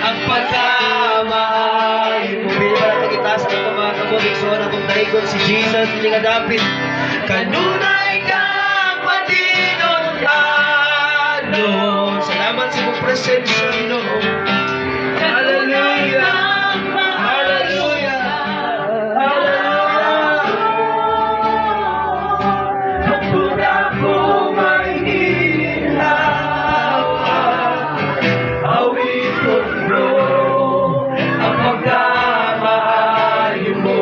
ang pagkamay mo. Bilang pagkita sa ito mga kabulik, so na kung dahigon si Jesus, hindi ka dapit. Kanunay kang matinod-ano. Salamat sa mong presensya, Ginoo. Hallelujah. Hallelujah. Hallelujah. Ang puda ko may hinawa, awit ko bro, ang pagkamay mo,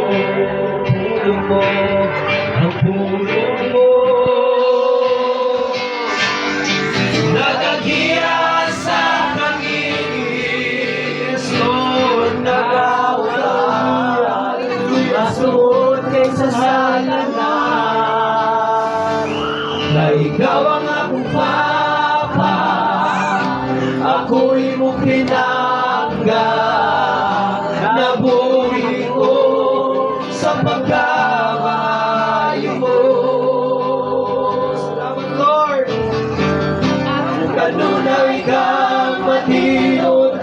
puno mo, ang puno mo. Nagagiya sa pangingis, Lord, nagawala, masuot kaysa salanan, na ikaw ang akong Papa, ako'y mong pinangga, nabuhi ko sa pagkamayo mo. Salamat, Lord. Kanunay kang matinod-ano,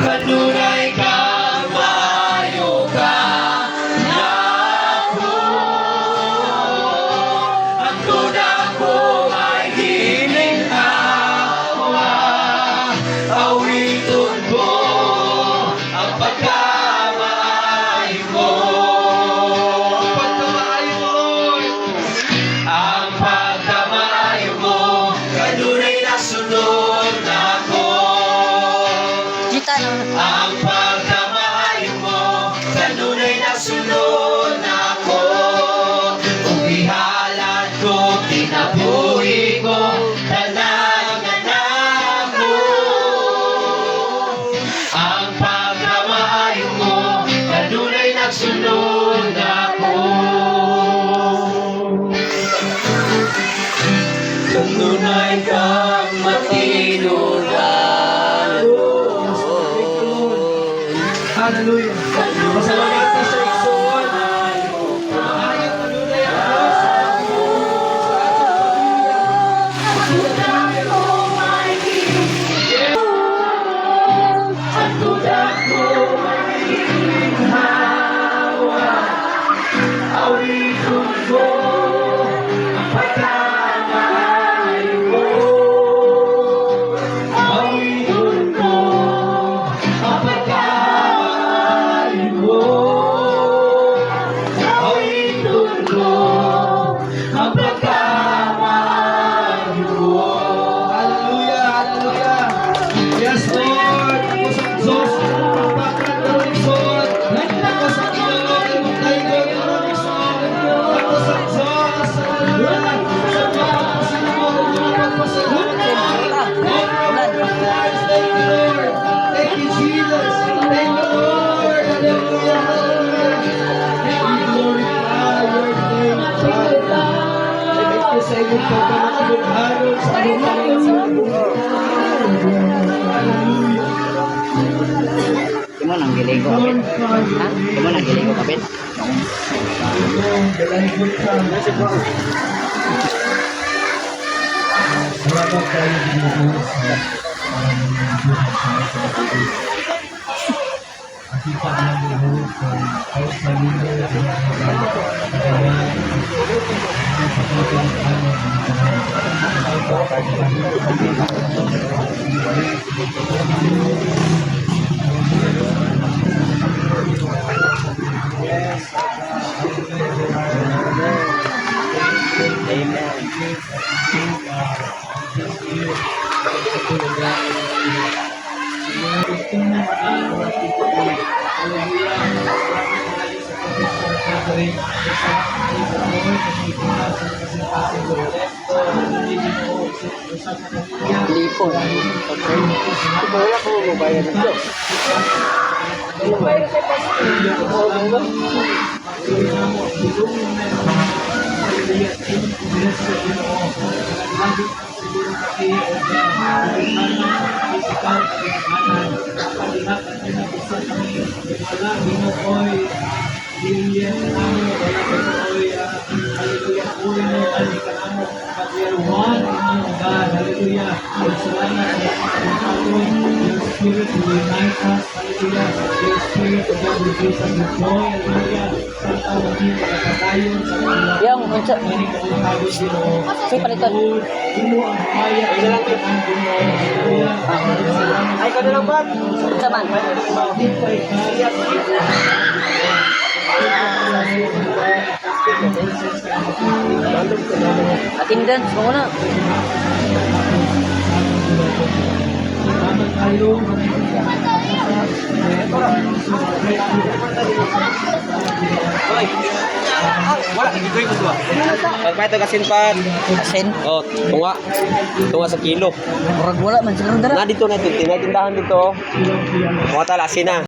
kanunay kang maayo ka nako. Ang tuna ko ay hininhawa, awiton mo ang pagkamaayo mo. Pagkamaayo mo, Lord. Ang pagkamaayo mo, kanunay nasunod ako. Ang pagkamaayo mo, kanunay nasunod ako. Kung ihalad ko, tinabuhi ko, talangan ako. Ang pagkamaayo mo, kanunay nagsunod ako. Kanunay kang matinod-ano. Hallelujah. Masalamat ka sa ikson. Ayat kanunay ang Diyos. Ang tudak ko ay ginhawa, awiton ko ang pagkamaayo mo. Awiton ko ang pagkamaayo mo. Awiton ko ang pagkamaayo mo. Hallelujah, hallelujah. Yes, Lord. Ako sa Diyos, pagpakat ng lungsod. Ako sa Ginoo, imong dahigon ng lungsod. Ako sa Diyos, sa kalulan, sa mga pasinumon, mga pagpasalamat. Lord, thank you, Lord. Thank you, Jesus. Thank you, Lord. Hallelujah, hallelujah. We glorify your name, Father. Thank you sa imong pagpapatulog sa among Panginoon. Hallelujah. Cuma nang giling ko kapit. Ha? Cuma nang giling ko kapit. Salamat tayo Diyos. Kita ng Diyos sa lindo Lipo. Wala ko mabayad ng Diyos. Hallelujah. Hallelujah. Salamat sa pagkakataon. Your Spirit will unite us. Hallelujah. Your Spirit of God will give us the joy. Hallelujah. Sa tawag niyo, pagkakatayon sa kanila. Yung, unsa? Maning kaunawin, Ginoo. Si paliton. Lord, imo ang kaya sa lahat ng Ginoo. Hallelujah. Salamat. Ay, ka na lang ba? Unsa man? Attendance mo na. Salamat tayo. Wala, nag-enjoy mo ba? Pagpahit ang kasinpan. Asin. Oh, tunga. Tunga sa kilo. Murag wala man siguro dara. Na dito na ito, tindahan dito. Mga tala, asin na.